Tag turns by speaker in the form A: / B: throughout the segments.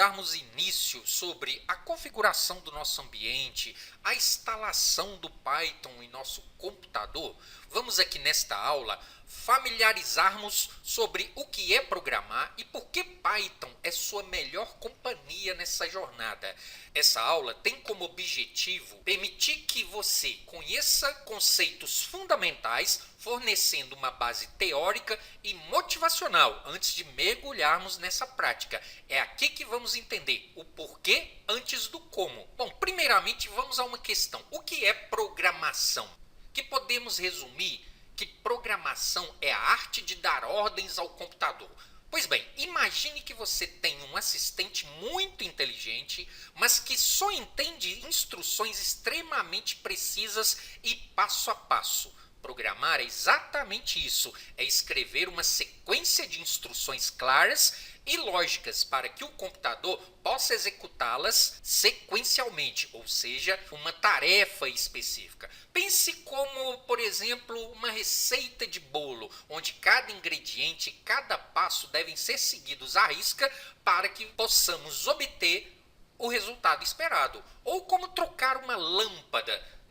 A: darmos início sobre a configuração do nosso ambiente, a instalação do Python em nosso computador, vamos aqui nesta aula familiarizarmos sobre o que é programar e por que Python é sua melhor companhia nessa jornada. Essa aula tem como objetivo permitir que você conheça conceitos fundamentais, fornecendo uma base teórica e motivacional antes de mergulharmos nessa prática. É aqui que vamos entender o porquê antes do como. Bom, primeiramente vamos a uma questão. O que é programação? Que podemos resumir que programação é a arte de dar ordens ao computador. Pois bem, imagine que você tem um assistente muito inteligente, mas que só entende instruções extremamente precisas e passo a passo. Programar é exatamente isso, é escrever uma sequência de instruções claras e lógicas para que o computador possa executá-las sequencialmente, ou seja, uma tarefa específica. Pense como, por exemplo, uma receita de bolo, onde cada ingrediente e cada passo devem ser seguidos à risca para que possamos obter o resultado esperado. Ou como trocar uma lâmpada,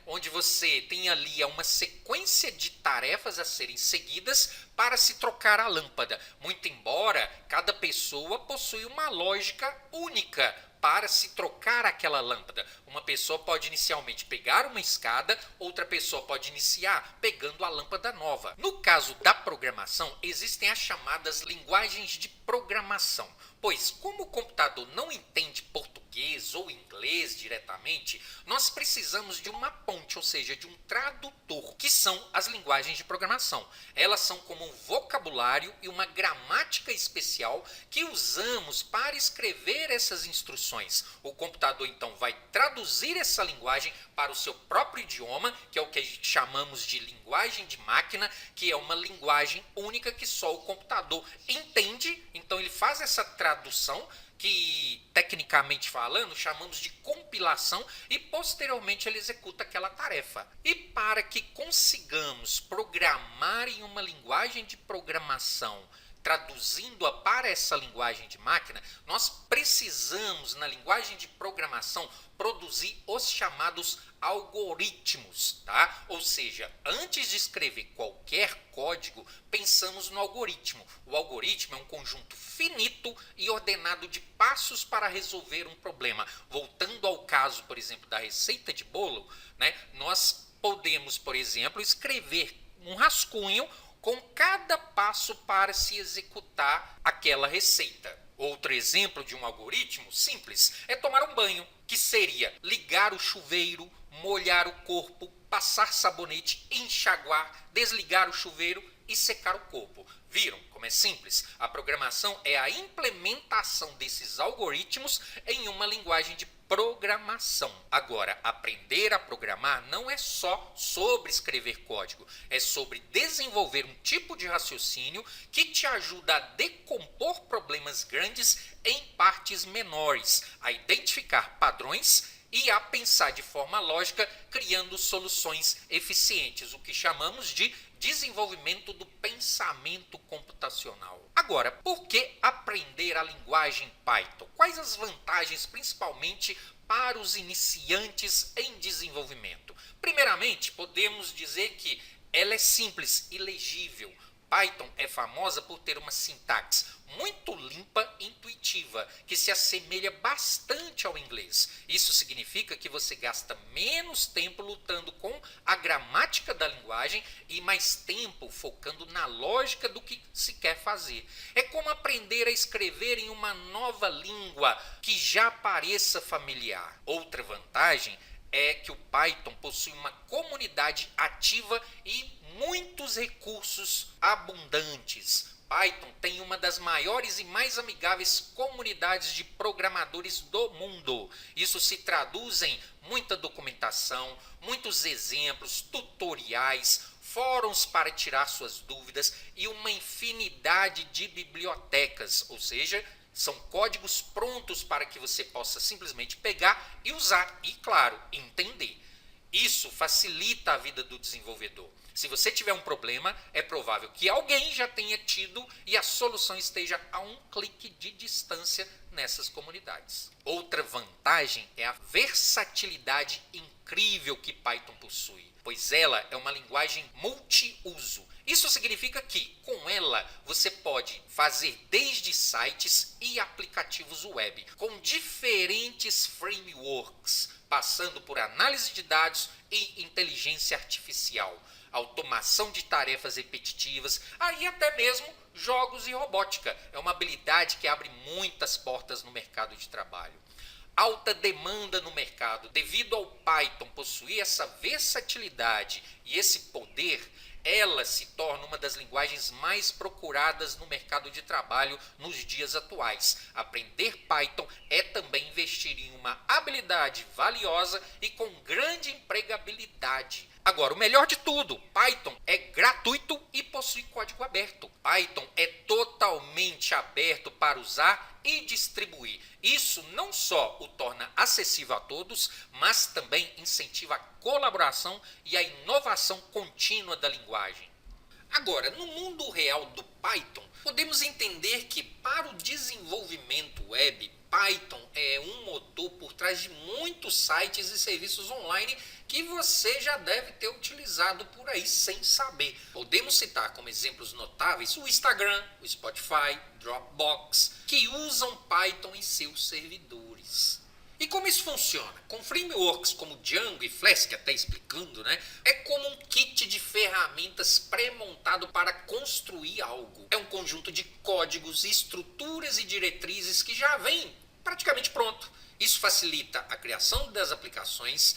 A: onde você tem ali uma sequência de tarefas a serem seguidas para se trocar a lâmpada. Muito embora cada pessoa possui uma lógica única para se trocar aquela lâmpada. Uma pessoa pode inicialmente pegar uma escada, outra pessoa pode iniciar pegando a lâmpada nova. No caso da programação, existem as chamadas linguagens de programação. Pois, como o computador não entende português ou inglês diretamente, nós precisamos de uma ponte, ou seja, de um tradutor, que são as linguagens de programação. Elas são como um vocabulário e uma gramática especial que usamos para escrever essas instruções. O computador, então, vai traduzir essa linguagem para o seu próprio idioma, que é o que chamamos de linguagem de máquina, que é uma linguagem única que só o computador entende. Então, ele faz essa tradução, que tecnicamente falando chamamos de compilação, e posteriormente ele executa aquela tarefa. E para que consigamos programar em uma linguagem de programação, traduzindo-a para essa linguagem de máquina, nós precisamos, na linguagem de programação, produzir os chamados algoritmos, tá? Ou seja, antes de escrever qualquer código, pensamos no algoritmo. O algoritmo é um conjunto finito e ordenado de passos para resolver um problema. Voltando ao caso, por exemplo, da receita de bolo, nós podemos, por exemplo, escrever um rascunho com cada passo para se executar aquela receita. Outro exemplo de um algoritmo simples é tomar um banho, que seria ligar o chuveiro, molhar o corpo, passar sabonete, enxaguar, desligar o chuveiro e secar o corpo. Viram como é simples? A programação é a implementação desses algoritmos em uma linguagem de programação. Agora, aprender a programar não é só sobre escrever código, é sobre desenvolver um tipo de raciocínio que te ajuda a decompor problemas grandes em partes menores, a identificar padrões e a pensar de forma lógica, criando soluções eficientes, o que chamamos de desenvolvimento do pensamento computacional. Agora, por que aprender a linguagem Python? Quais as vantagens, principalmente para os iniciantes em desenvolvimento? Primeiramente, podemos dizer que ela é simples e legível. Python é famosa por ter uma sintaxe muito limpa e intuitiva, que se assemelha bastante ao inglês. Isso significa que você gasta menos tempo lutando com a gramática da linguagem e mais tempo focando na lógica do que se quer fazer. É como aprender a escrever em uma nova língua que já pareça familiar. Outra vantagem é que o Python possui uma comunidade ativa e muitos recursos abundantes. Python tem uma das maiores e mais amigáveis comunidades de programadores do mundo. Isso se traduz em muita documentação, muitos exemplos, tutoriais, fóruns para tirar suas dúvidas e uma infinidade de bibliotecas, ou seja, são códigos prontos para que você possa simplesmente pegar e usar e, claro, entender. Isso facilita a vida do desenvolvedor. Se você tiver um problema, é provável que alguém já tenha tido e a solução esteja a um clique de distância nessas comunidades. Outra vantagem é a versatilidade incrível que Python possui, pois ela é uma linguagem multiuso. Isso significa que, com ela, você pode fazer desde sites e aplicativos web, com diferentes frameworks, passando por análise de dados e inteligência artificial, automação de tarefas repetitivas, aí até mesmo jogos e robótica. É uma habilidade que abre muitas portas no mercado de trabalho. Alta demanda no mercado, devido ao Python possuir essa versatilidade e esse poder, ela se torna uma das linguagens mais procuradas no mercado de trabalho nos dias atuais. Aprender Python é também investir em uma habilidade valiosa e com grande empregabilidade. Agora, o melhor de tudo, Python é gratuito e possui código aberto. Python é totalmente aberto para usar e distribuir. Isso não só o torna acessível a todos, mas também incentiva a colaboração e a inovação contínua da linguagem. Agora, no mundo real do Python, podemos entender que para o desenvolvimento web, Python é um motor por trás de muitos sites e serviços online que você já deve ter utilizado por aí sem saber. Podemos citar como exemplos notáveis o Instagram, o Spotify, Dropbox, que usam Python em seus servidores. E como isso funciona? Com frameworks como Django e Flask, até explicando, é como um kit de ferramentas pré-montado para construir algo. É um conjunto de códigos, estruturas e diretrizes que já vem praticamente pronto. Isso facilita a criação das aplicações,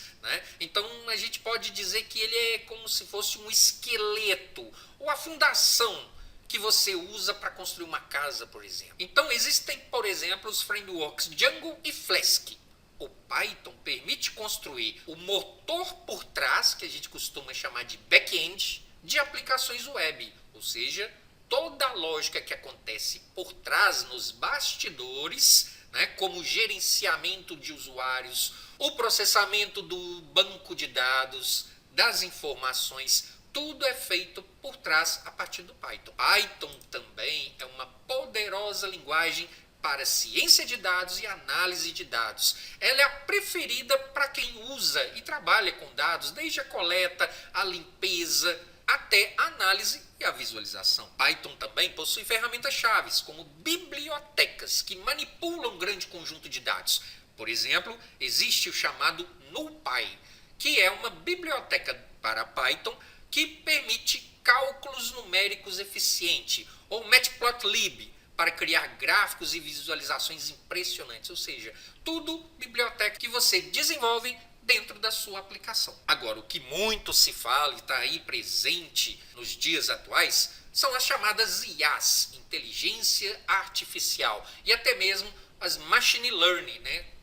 A: Então a gente pode dizer que ele é como se fosse um esqueleto ou a fundação que você usa para construir uma casa, por exemplo. Então existem, por exemplo, os frameworks Django e Flask. O Python permite construir o motor por trás, que a gente costuma chamar de back-end, de aplicações web, ou seja, toda a lógica que acontece por trás nos bastidores, como o gerenciamento de usuários, o processamento do banco de dados, das informações, tudo é feito por trás a partir do Python. Python também é uma poderosa linguagem para ciência de dados e análise de dados. Ela é a preferida para quem usa e trabalha com dados, desde a coleta, a limpeza, até a análise e a visualização. Python também possui ferramentas-chave, como bibliotecas, que manipulam um grande conjunto de dados. Por exemplo, existe o chamado NumPy, que é uma biblioteca para Python que permite cálculos numéricos eficientes, ou Matplotlib, para criar gráficos e visualizações impressionantes, ou seja, tudo biblioteca que você desenvolve dentro da sua aplicação. Agora, o que muito se fala e está aí presente nos dias atuais são as chamadas IAs, inteligência artificial, e até mesmo as machine learning,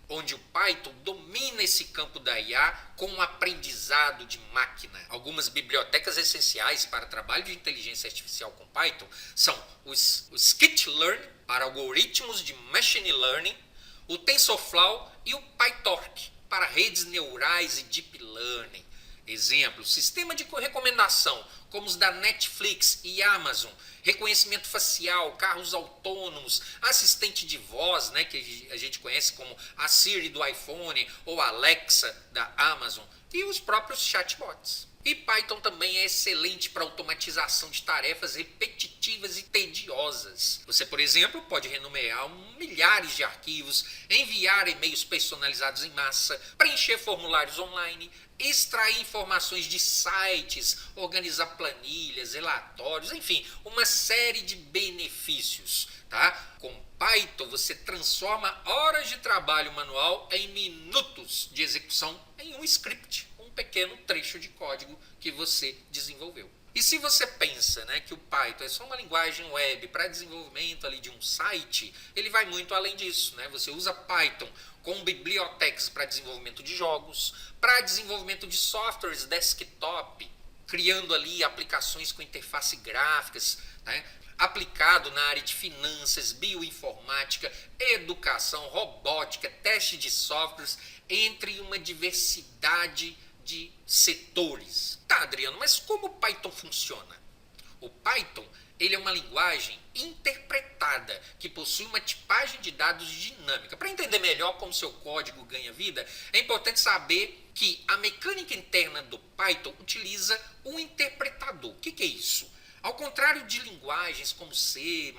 A: onde o Python domina esse campo da IA com um aprendizado de máquina. Algumas bibliotecas essenciais para trabalho de inteligência artificial com Python são o Scikit-learn para algoritmos de machine learning, o TensorFlow e o PyTorch para redes neurais e deep learning. Exemplo, sistema de recomendação, como os da Netflix e Amazon, reconhecimento facial, carros autônomos, assistente de voz, que a gente conhece como a Siri do iPhone ou a Alexa da Amazon, e os próprios chatbots. E Python também é excelente para automatização de tarefas repetitivas e tediosas. Você, por exemplo, pode renumerar milhares de arquivos, enviar e-mails personalizados em massa, preencher formulários online, extrair informações de sites, organizar planilhas, relatórios, enfim, uma série de benefícios. Com Python você transforma horas de trabalho manual em minutos de execução em um script, um pequeno trecho de código que você desenvolveu. E se você pensa que o Python é só uma linguagem web para desenvolvimento ali de um site, ele vai muito além disso. Você usa Python com bibliotecas para desenvolvimento de jogos, para desenvolvimento de softwares desktop, criando ali aplicações com interface gráficas, aplicado na área de finanças, bioinformática, educação, robótica, teste de softwares, entre uma diversidade de setores. Tá, Adriano, mas como o Python funciona? O Python, ele é uma linguagem interpretada, que possui uma tipagem de dados dinâmica. Para entender melhor como seu código ganha vida, é importante saber que a mecânica interna do Python utiliza um interpretador. O que é isso? Ao contrário de linguagens como C++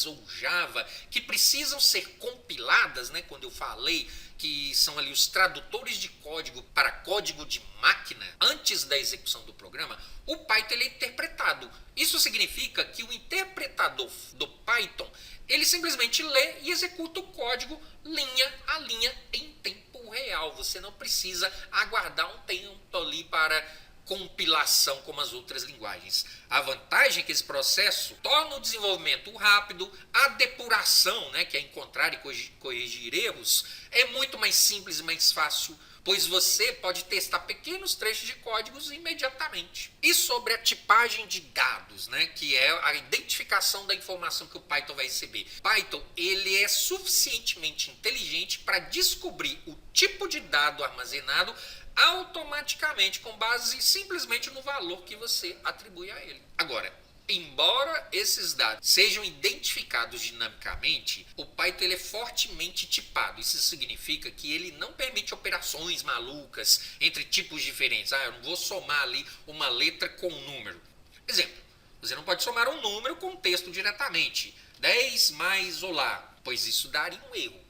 A: ou Java, que precisam ser compiladas, né, quando eu falei que são ali os tradutores de código para código de máquina, antes da execução do programa, o Python ele é interpretado. Isso significa que o interpretador do Python, ele simplesmente lê e executa o código linha a linha em tempo real. Você não precisa aguardar um tempo ali para compilação como as outras linguagens. A vantagem é que esse processo torna o desenvolvimento rápido, a depuração, né, que é encontrar e corrigir erros, é muito mais simples e mais fácil, pois você pode testar pequenos trechos de códigos imediatamente. E sobre a tipagem de dados, né, que é a identificação da informação que o Python vai receber. Python, ele é suficientemente inteligente para descobrir o tipo de dado armazenado automaticamente, com base simplesmente no valor que você atribui a ele. Agora, embora esses dados sejam identificados dinamicamente, o Python ele é fortemente tipado. Isso significa que ele não permite operações malucas entre tipos diferentes. Eu não vou somar ali uma letra com um número. Exemplo, você não pode somar um número com um texto diretamente. 10 mais olá, pois isso daria um erro.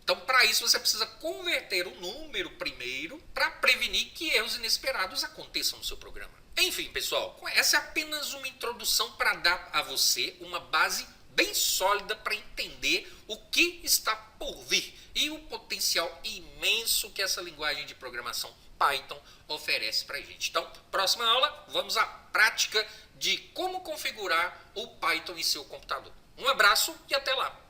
A: Então, para isso, você precisa converter o número primeiro para prevenir que erros inesperados aconteçam no seu programa. Enfim, pessoal, essa é apenas uma introdução para dar a você uma base bem sólida para entender o que está por vir e o potencial imenso que essa linguagem de programação Python oferece para a gente. Então, próxima aula, vamos à prática de como configurar o Python em seu computador. Um abraço e até lá!